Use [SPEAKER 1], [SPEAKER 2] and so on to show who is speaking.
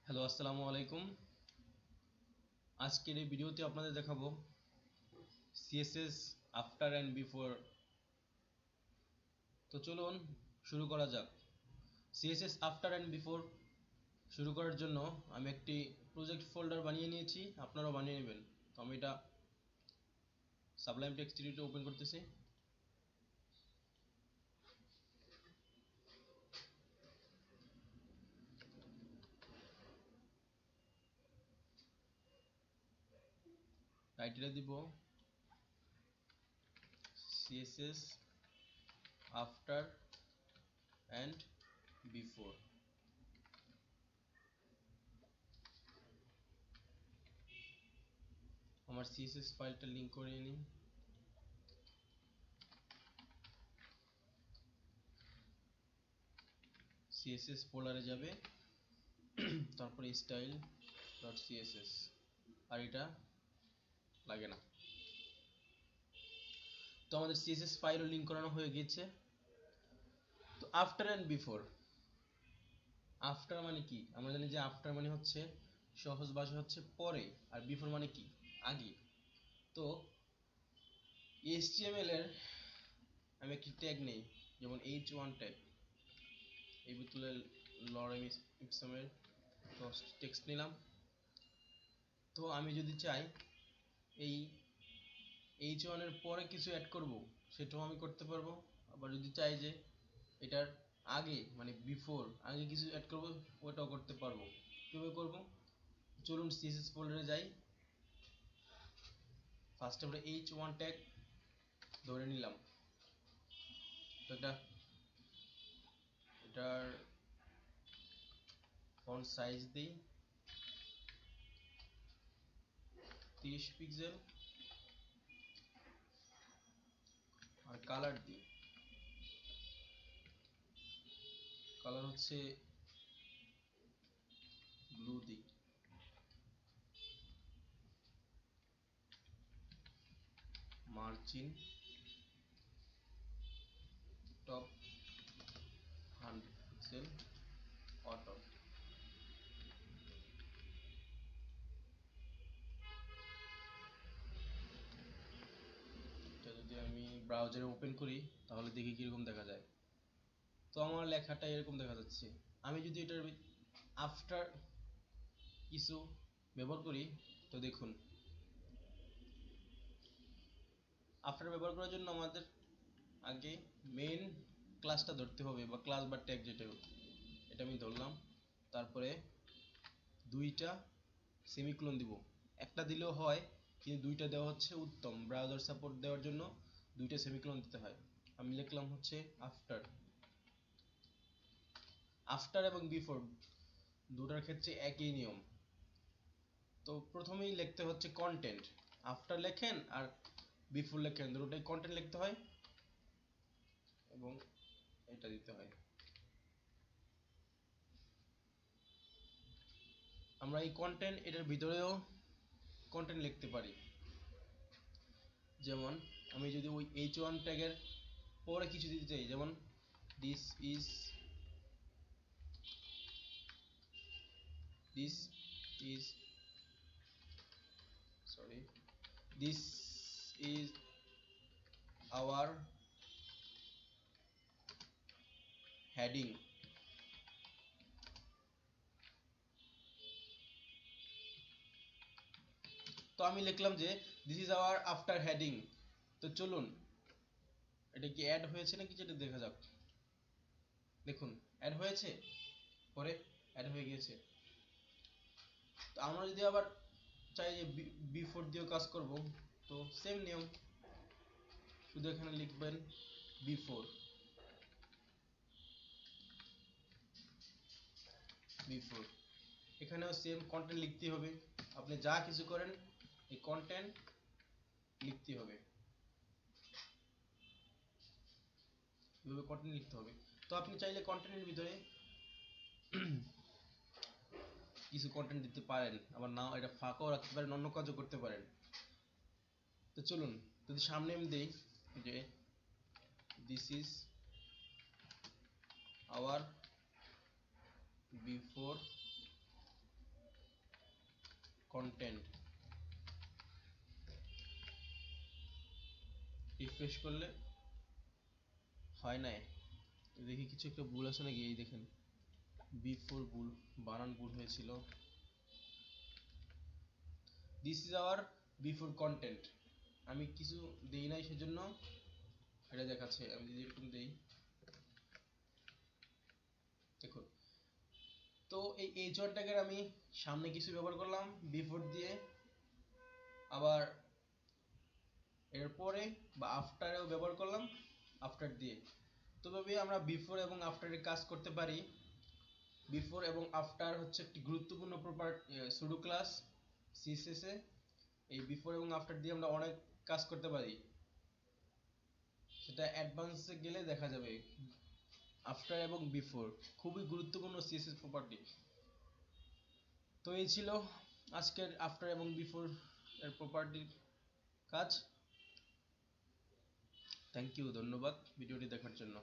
[SPEAKER 1] Hello, আসসালামু আলাইকুম। আজকের এই ভিডিওতে আপনাদের দেখাবো সিএসএস আফটার অ্যান্ড বিফোর। তো চলুন শুরু করা যাক। সিএসএস আফটার অ্যান্ড বিফোর শুরু করার জন্য আমি একটি প্রজেক্ট ফোল্ডার বানিয়ে নিয়েছি, আপনারাও বানিয়ে নেবেন। তো আমি এটা সাবলাইম টেক্সট এডিটর ওপেন করতেছি। টাইটেলে দিব সিএসএস আফটার অ্যান্ড বিফোর। আমার সিএসএস ফাইলটা লিঙ্ক করে নিই। সিএসএস ফোল্ডারে যাবে, তারপরে স্টাইল ডট সিএসএস, আর এটা লাগে না। তো আমাদের সিএসএস ফাইলও লিঙ্ক করানো হয়ে গেছে। তো আফটার অ্যান্ড বিফোর, আফটার মানে কি? আমরা জানি যে আফটার মানে হচ্ছে সহজ ভাষা হচ্ছে পরে, আর বিফোর মানে কি? আগে। তো এইচটিএমএল এর আমি একটি ট্যাগ নেই, যেমন h1 ট্যাগ, এই বোতলের লরেম ইপসামের টেক্সট নিলাম। তো আমি যদি চাই এই h1 এর পরে কিছু অ্যাড করব, সেটাও আমি করতে পারবো। আবার যদি চাই যে এটার আগে মানে বিফোর আগে কিছু অ্যাড করব, ওটাও করতে পারবো। কীভাবে করব? চলুন সিএসএস ফোল্ডারে যাই। ফার্স্ট আমরা h1 ট্যাগ ধরে নিলাম। তো এটার ফন্ট সাইজ দিই 30 পিক্সেল, আর কালার দিই, কালার হচ্ছে ব্লু দিই। Margin top 100 pixel auto. এটা যদি আমি ব্রাউজারে ওপেন করি তাহলে দেখি কিরকম দেখা যায়। তো আমার লেখাটা এরকম দেখা যাচ্ছে। আমি যদি এটার আফটার কিছু ব্যবহার করি, তো দেখুন আফটার ব্যবহার করার জন্য আমাদের আগে মেইন ক্লাসটা ধরতে হবে, বা ক্লাস বা ট্যাগ যেটা, এটা আমি ধরলাম। তারপরে দুইটা সেমিকোলন দিব। একটা দিলেও হয়, কিন্তু দুইটা দেওয়া হচ্ছে উত্তম। ব্রাউজার সাপোর্ট দেওয়ার জন্য দুইটা সেমিকোলন দিতে হয়। আমি লিখলাম হচ্ছে আফটার। আফটার এবং বিফোর দুটার ক্ষেত্রে একই নিয়ম। তো প্রথমেই লিখতে হচ্ছে কন্টেন্ট। আফটার লেখেন আর বিফোর লেখেন, দুটোটাই কন্টেন্ট লিখতে হয় এবং এটা দিতে হয়। আমরা এই কন্টেন্ট এটার ভিতরেও কন্টেন্ট লিখতে পারি। যেমন আমি যদি ওই h1 ট্যাগের পরে কিছু দিতে চাই, যেমন this is this is sorry this is our heading. তো আমি লিখলাম যে this is our after heading. তো চলুন এটা কি অ্যাড হয়েছে নাকি যেটা দেখা যাক। দেখুন অ্যাড হয়েছে, পরে অ্যাড হয়ে গিয়েছে। তো আমরা যদি আবার চাই যে বিফোর দিয়েও কাজ করব, তো সেম নিয়ম, শুধু এখানে লিখবেন বিফোর। বিফোর এখানেও সেম কন্টেন্ট লিখতে হবে। আপনি যা কিছু করেন এই কন্টেন্ট লিখতে হবে, এভাবে কন্টেন্ট লিখতে হবে। তো আপনি চাইলে কন্টেন্টের ভিতরে কিছু কন্টেন্ট দিতে পারেন, আবার নাও এটা ফাঁকাও রাখতে পারেন, অন্য কাজও করতে পারেন। তো চলুন যদি সামনে আমি দেই যে this is our before content refresh করলে হয় নাই, দেখি কিছু একটা ভুল আছে নাকি। এই দেখেন বিফোর ভুল, বানান ভুল হয়েছিল। This is our before content. আমি কিছু দেই নাই সেজন্য এটা দেখাচ্ছে। আমি যদি এরকম দেই, দেখুন। তো এই H1 ট্যাগের আমি সামনে কিছু ব্যবহার করলাম বিফোর দিয়ে, আবার এরপরে বা আফটারেও ব্যবহার করলাম আফটার দিয়ে। তো ভাবে আমরা বিফোর এবং আফটারে কাজ করতে পারি। বিফোর এবং আফটার হচ্ছে একটি গুরুত্বপূর্ণ সুডো ক্লাস সিএসএস এ। এই বিফোর এবং আফটার দিয়ে আমরা অনেক কাজ করতে পারি, সেটা অ্যাডভান্সে গেলে দেখা যাবে। আফটার এবং বিফোর খুবই গুরুত্বপূর্ণ সিএসএস প্রপার্টি। তো এই ছিল আজকের আফটার এবং বিফোর এর প্রপার্টির কাজ। থ্যাংক ইউ, ধন্যবাদ ভিডিওটি দেখার জন্য।